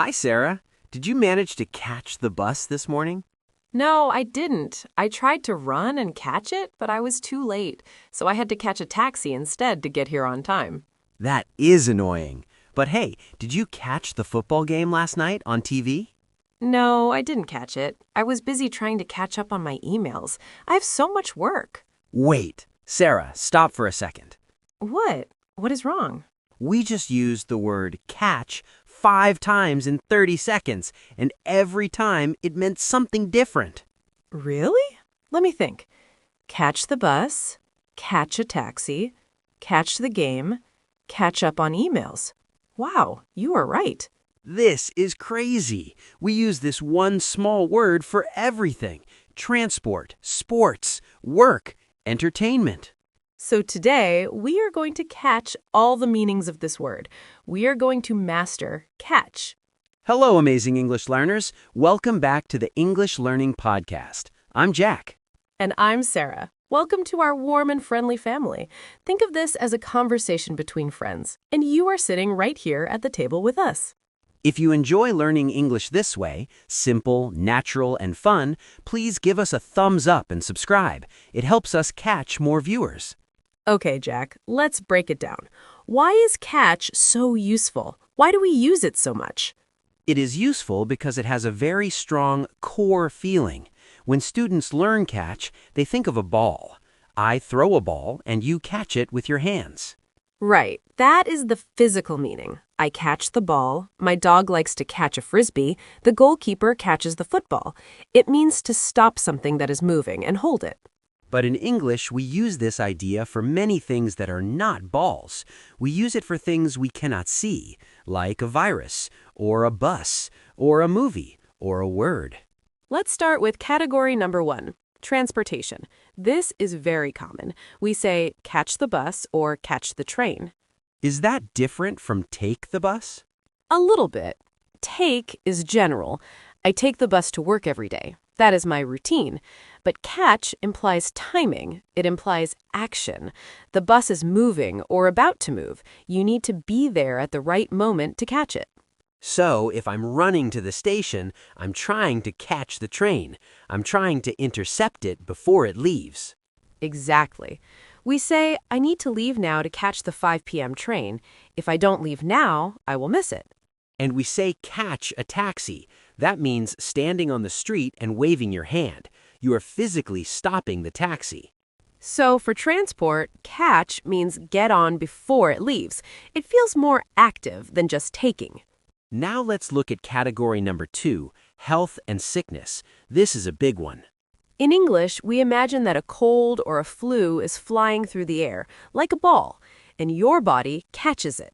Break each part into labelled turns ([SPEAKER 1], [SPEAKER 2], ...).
[SPEAKER 1] Hi, Sarah. Did you manage to catch the bus this morning?
[SPEAKER 2] No, I didn't. I tried to run and catch it, but I was too late, so I had to catch a taxi instead to get here on time.
[SPEAKER 1] That is annoying. But hey, did you catch the football game last night on TV?
[SPEAKER 2] No, I didn't catch it. I was busy trying to catch up on my emails. I have so much work.
[SPEAKER 1] Wait, Sarah, stop for a second.
[SPEAKER 2] What? What is wrong?
[SPEAKER 1] We just used the word catch 5 times in 30 seconds, and every time it meant something different.
[SPEAKER 2] Really? Let me think. Catch the bus, catch a taxi, catch the game, catch up on emails. Wow, you are right.
[SPEAKER 1] This is crazy. We use this one small word for everything: transport, sports, work, entertainment.
[SPEAKER 2] So today, we are going to catch all the meanings of this word. We are going to master catch.
[SPEAKER 1] Hello, amazing English learners. Welcome back to the English Learning Podcast. I'm Jack.
[SPEAKER 2] And I'm Sarah. Welcome to our warm and friendly family. Think of this as a conversation between friends, and you are sitting right here at the table with us.
[SPEAKER 1] If you enjoy learning English this way, simple, natural, and fun, please give us a thumbs up and subscribe. It helps us catch more viewers.
[SPEAKER 2] Okay, Jack, let's break it down. Why is catch so useful? Why do we use it so much?
[SPEAKER 1] It is useful because it has a very strong core feeling. When students learn catch, they think of a ball. I throw a ball and you catch it with your hands.
[SPEAKER 2] Right, that is the physical meaning. I catch the ball, my dog likes to catch a frisbee, the goalkeeper catches the football. It means to stop something that is moving and hold it.
[SPEAKER 1] But in English, we use this idea for many things that are not balls. We use it for things we cannot see, like a virus, or a bus, or a movie, or a word.
[SPEAKER 2] Let's start with category number 1, transportation. This is very common. We say catch the bus or catch the train.
[SPEAKER 1] Is that different from take the bus?
[SPEAKER 2] A little bit. Take is general. I take the bus to work every day. That is my routine. But catch implies timing. It implies action. The bus is moving or about to move. You need to be there at the right moment to catch it.
[SPEAKER 1] So, if I'm running to the station, I'm trying to catch the train. I'm trying to intercept it before it leaves.
[SPEAKER 2] Exactly. We say, I need to leave now to catch the 5 p.m. train. If I don't leave now, I will miss it.
[SPEAKER 1] And we say catch a taxi. That means standing on the street and waving your hand. You are physically stopping the taxi.
[SPEAKER 2] So for transport, catch means get on before it leaves. It feels more active than just taking.
[SPEAKER 1] Now let's look at category number 2, health and sickness. This is a big one.
[SPEAKER 2] In English, we imagine that a cold or a flu is flying through the air, like a ball, and your body catches it.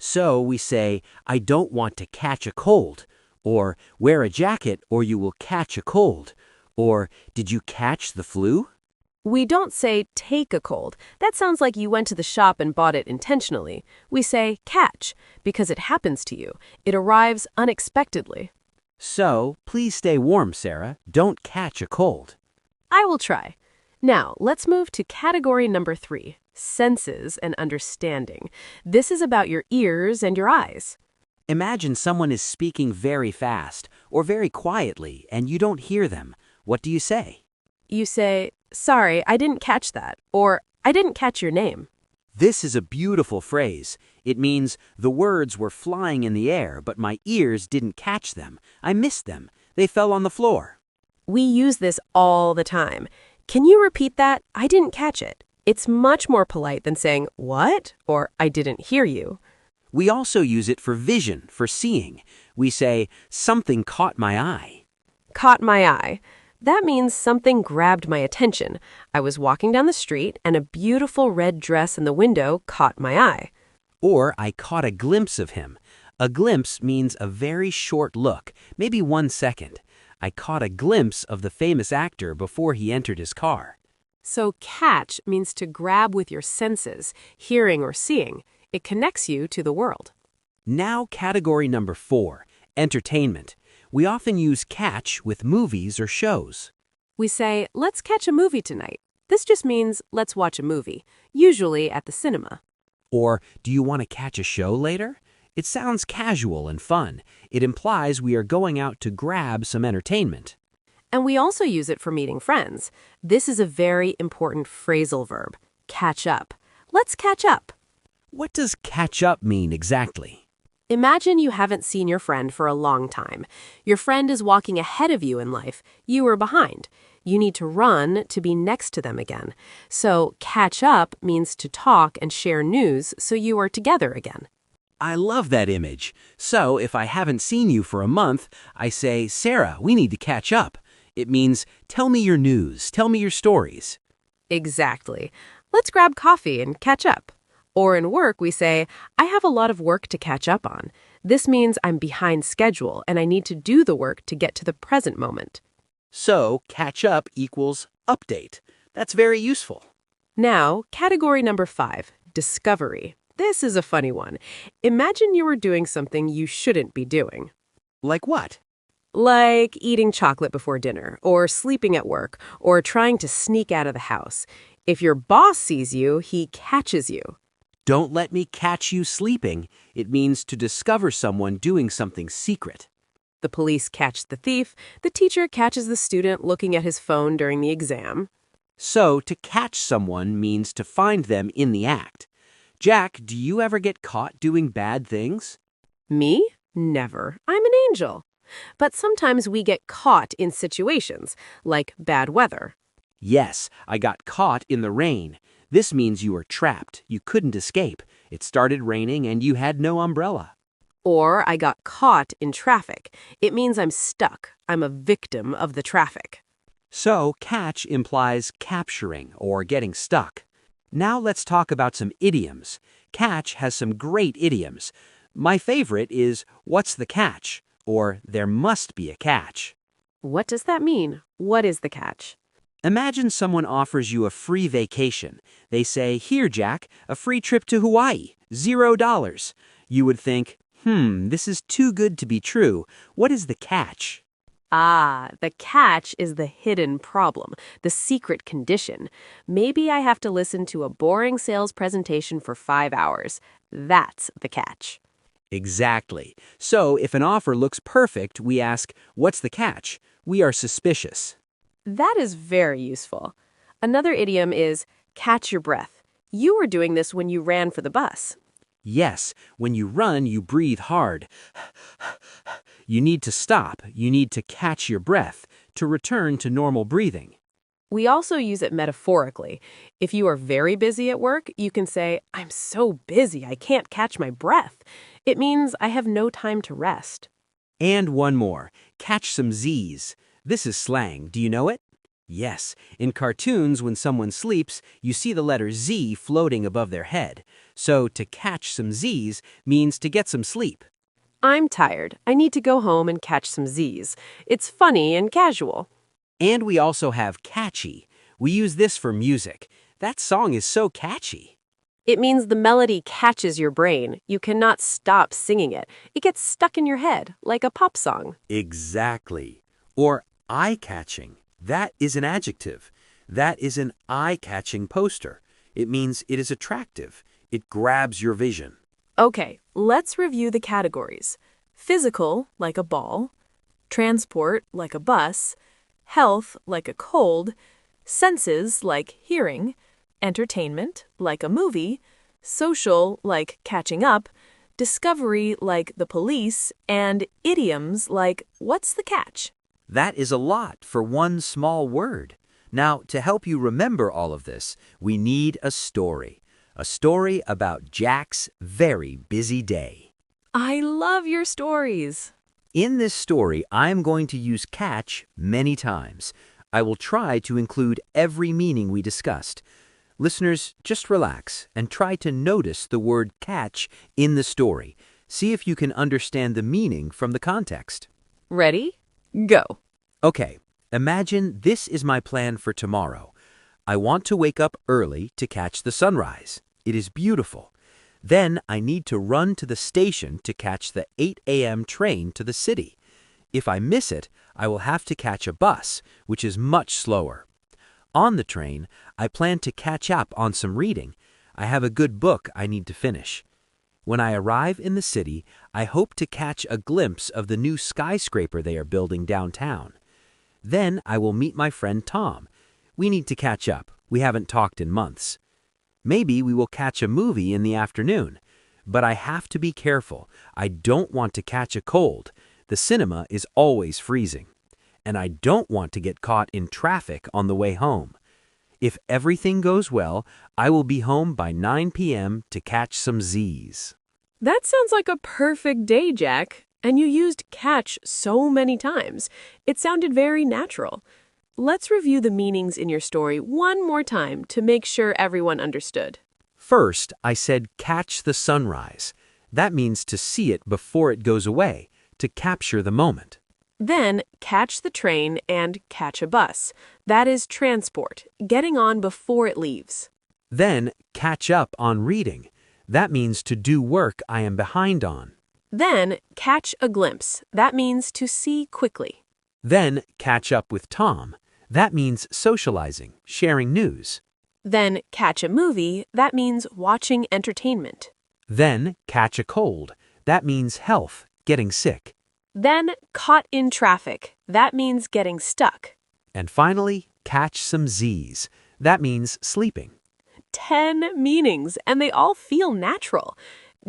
[SPEAKER 1] So we say, I don't want to catch a cold, or wear a jacket or you will catch a cold, or did you catch the flu?
[SPEAKER 2] We don't say take a cold. That sounds like you went to the shop and bought it intentionally. We say catch because it happens to you. It arrives unexpectedly.
[SPEAKER 1] So, please stay warm, Sarah. Don't catch a cold.
[SPEAKER 2] I will try. Now, let's move to category number 3, senses and understanding. This is about your ears and your eyes.
[SPEAKER 1] Imagine someone is speaking very fast or very quietly and you don't hear them. What do you say?
[SPEAKER 2] You say, sorry, I didn't catch that, or I didn't catch your name.
[SPEAKER 1] This is a beautiful phrase. It means the words were flying in the air, but my ears didn't catch them. I missed them. They fell on the floor.
[SPEAKER 2] We use this all the time. Can you repeat that? I didn't catch it. It's much more polite than saying, what? Or I didn't hear you.
[SPEAKER 1] We also use it for vision, for seeing. We say, something caught my eye.
[SPEAKER 2] Caught my eye. That means something grabbed my attention. I was walking down the street and a beautiful red dress in the window caught my eye.
[SPEAKER 1] Or I caught a glimpse of him. A glimpse means a very short look, maybe 1 second. I caught a glimpse of the famous actor before he entered his car.
[SPEAKER 2] So catch means to grab with your senses, hearing or seeing. It connects you to the world.
[SPEAKER 1] Now category number 4, entertainment. We often use catch with movies or shows.
[SPEAKER 2] We say, let's catch a movie tonight. This just means let's watch a movie, usually at the cinema.
[SPEAKER 1] Or do you want to catch a show later? It sounds casual and fun. It implies we are going out to grab some entertainment.
[SPEAKER 2] And we also use it for meeting friends. This is a very important phrasal verb, catch up. Let's catch up.
[SPEAKER 1] What does catch up mean exactly?
[SPEAKER 2] Imagine you haven't seen your friend for a long time. Your friend is walking ahead of you in life. You are behind. You need to run to be next to them again. So catch up means to talk and share news so you are together again.
[SPEAKER 1] I love that image. So if I haven't seen you for a month, I say, Sarah, we need to catch up. It means, tell me your news, tell me your stories.
[SPEAKER 2] Exactly. Let's grab coffee and catch up. Or in work, we say, I have a lot of work to catch up on. This means I'm behind schedule and I need to do the work to get to the present moment.
[SPEAKER 1] So catch up equals update. That's very useful.
[SPEAKER 2] Now, category number 5, discovery. This is a funny one. Imagine you were doing something you shouldn't be doing.
[SPEAKER 1] Like what?
[SPEAKER 2] Like eating chocolate before dinner, or sleeping at work, or trying to sneak out of the house. If your boss sees you, he catches you.
[SPEAKER 1] Don't let me catch you sleeping. It means to discover someone doing something secret.
[SPEAKER 2] The police catch the thief. The teacher catches the student looking at his phone during the exam.
[SPEAKER 1] So to catch someone means to find them in the act. Jack, do you ever get caught doing bad things?
[SPEAKER 2] Me? Never. I'm an angel. But sometimes we get caught in situations, like bad weather.
[SPEAKER 1] Yes, I got caught in the rain. This means you were trapped. You couldn't escape. It started raining and you had no umbrella.
[SPEAKER 2] Or I got caught in traffic. It means I'm stuck. I'm a victim of the traffic.
[SPEAKER 1] So catch implies capturing or getting stuck. Now let's talk about some idioms. Catch has some great idioms. My favorite is, what's the catch? Or there must be a catch.
[SPEAKER 2] What does that mean? What is the catch?
[SPEAKER 1] Imagine someone offers you a free vacation. They say, here, Jack, a free trip to Hawaii, $0. You would think, this is too good to be true. What is the catch?
[SPEAKER 2] Ah, the catch is the hidden problem, the secret condition. Maybe I have to listen to a boring sales presentation for 5 hours. That's the catch.
[SPEAKER 1] Exactly. So if an offer looks perfect, we ask, what's the catch? We are suspicious.
[SPEAKER 2] That is very useful. Another idiom is catch your breath. You were doing this when you ran for the bus.
[SPEAKER 1] Yes, when you run, you breathe hard. You need to stop. You need to catch your breath to return to normal breathing.
[SPEAKER 2] We also use it metaphorically. If you are very busy at work, you can say, I'm so busy, I can't catch my breath. It means I have no time to rest.
[SPEAKER 1] And one more, catch some Z's. This is slang. Do you know it? Yes, in cartoons, when someone sleeps, you see the letter Z floating above their head. So to catch some Z's means to get some sleep.
[SPEAKER 2] I'm tired. I need to go home and catch some Z's. It's funny and casual.
[SPEAKER 1] And we also have catchy. We use this for music. That song is so catchy.
[SPEAKER 2] It means the melody catches your brain. You cannot stop singing it. It gets stuck in your head, like a pop song.
[SPEAKER 1] Exactly. Or eye-catching. That is an adjective. That is an eye-catching poster. It means it is attractive. It grabs your vision.
[SPEAKER 2] Okay, let's review the categories. Physical, like a ball. Transport, like a bus. Health, like a cold. Senses, like hearing. Entertainment, like a movie. Social, like catching up. Discovery, like the police. And idioms, like what's the catch?
[SPEAKER 1] That is a lot for one small word. Now, to help you remember all of this, we need a story. A story about Jack's very busy day.
[SPEAKER 2] I love your stories.
[SPEAKER 1] In this story, I'm going to use catch many times. I will try to include every meaning we discussed. Listeners, just relax and try to notice the word catch in the story. See if you can understand the meaning from the context.
[SPEAKER 2] Ready? Go.
[SPEAKER 1] Okay, imagine this is my plan for tomorrow. I want to wake up early to catch the sunrise. It is beautiful. Then I need to run to the station to catch the 8 a.m. train to the city. If I miss it, I will have to catch a bus, which is much slower. On the train, I plan to catch up on some reading. I have a good book I need to finish. When I arrive in the city, I hope to catch a glimpse of the new skyscraper they are building downtown. Then I will meet my friend Tom. We need to catch up. We haven't talked in months. Maybe we will catch a movie in the afternoon. But I have to be careful. I don't want to catch a cold. The cinema is always freezing. And I don't want to get caught in traffic on the way home. If everything goes well, I will be home by 9 p.m. to catch some Z's.
[SPEAKER 2] That sounds like a perfect day, Jack. And you used catch so many times. It sounded very natural. Let's review the meanings in your story one more time to make sure everyone understood.
[SPEAKER 1] First, I said catch the sunrise. That means to see it before it goes away, to capture the moment.
[SPEAKER 2] Then, catch the train and catch a bus. That is transport, getting on before it leaves.
[SPEAKER 1] Then, catch up on reading. That means to do work I am behind on.
[SPEAKER 2] Then, catch a glimpse. That means to see quickly.
[SPEAKER 1] Then, catch up with Tom. That means socializing, sharing news.
[SPEAKER 2] Then, catch a movie. That means watching entertainment.
[SPEAKER 1] Then, catch a cold. That means health, getting sick.
[SPEAKER 2] Then, caught in traffic. That means getting stuck.
[SPEAKER 1] And finally, catch some Z's. That means sleeping.
[SPEAKER 2] 10 meanings, and they all feel natural.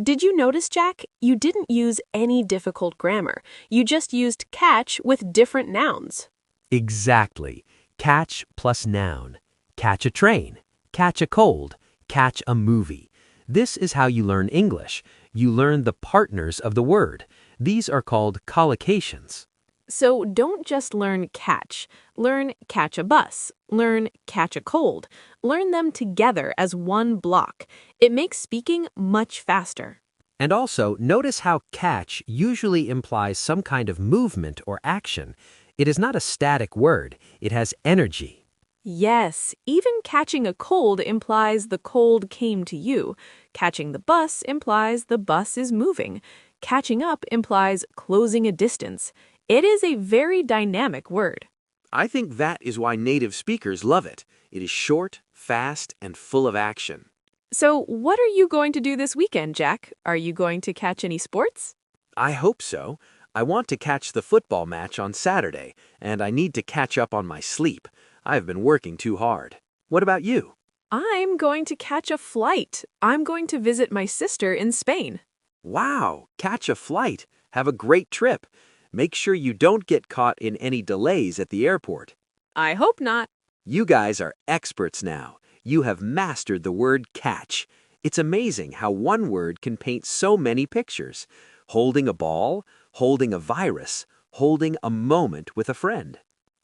[SPEAKER 2] Did you notice, Jack? You didn't use any difficult grammar. You just used catch with different nouns.
[SPEAKER 1] Exactly. Catch plus noun. Catch a train. Catch a cold. Catch a movie. This is how you learn English. You learn the partners of the word. These are called collocations.
[SPEAKER 2] So don't just learn catch. Learn catch a bus. Learn catch a cold. Learn them together as one block. It makes speaking much faster.
[SPEAKER 1] And also, notice how catch usually implies some kind of movement or action. It is not a static word. It has energy.
[SPEAKER 2] Yes, even catching a cold implies the cold came to you. Catching the bus implies the bus is moving. Catching up implies closing a distance. It is a very dynamic word.
[SPEAKER 1] I think that is why native speakers love it. It is short, fast, and full of action.
[SPEAKER 2] So, what are you going to do this weekend, Jack? Are you going to catch any sports?
[SPEAKER 1] I hope so. I want to catch the football match on Saturday, and I need to catch up on my sleep. I've been working too hard. What about you?
[SPEAKER 2] I'm going to catch a flight. I'm going to visit my sister in Spain.
[SPEAKER 1] Wow, catch a flight. Have a great trip. Make sure you don't get caught in any delays at the airport.
[SPEAKER 2] I hope not.
[SPEAKER 1] You guys are experts now. You have mastered the word catch. It's amazing how one word can paint so many pictures. Holding a ball, holding a virus, holding a moment with a friend.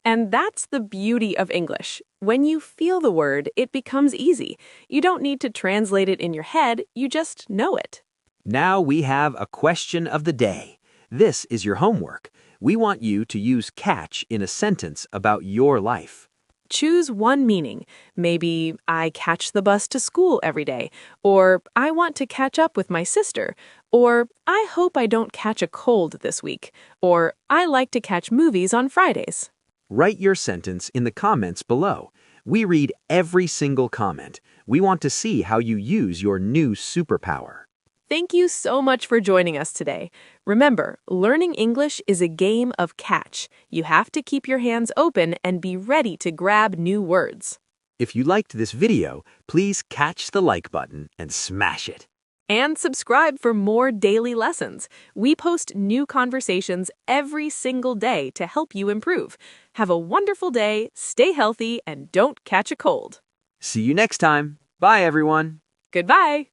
[SPEAKER 2] And that's the beauty of English. When you feel the word, it becomes easy. You don't need to translate it in your head, you just know it.
[SPEAKER 1] Now we have a question of the day. This is your homework. We want you to use catch in a sentence about your life.
[SPEAKER 2] Choose one meaning. Maybe, I catch the bus to school every day. Or, I want to catch up with my sister. Or, I hope I don't catch a cold this week. Or, I like to catch movies on Fridays.
[SPEAKER 1] Write your sentence in the comments below. We read every single comment. We want to see how you use your new superpower.
[SPEAKER 2] Thank you so much for joining us today. Remember, learning English is a game of catch. You have to keep your hands open and be ready to grab new words.
[SPEAKER 1] If you liked this video, please catch the like button and smash it.
[SPEAKER 2] And subscribe for more daily lessons. We post new conversations every single day to help you improve. Have a wonderful day, stay healthy, and don't catch a cold.
[SPEAKER 1] See you next time. Bye, everyone.
[SPEAKER 2] Goodbye.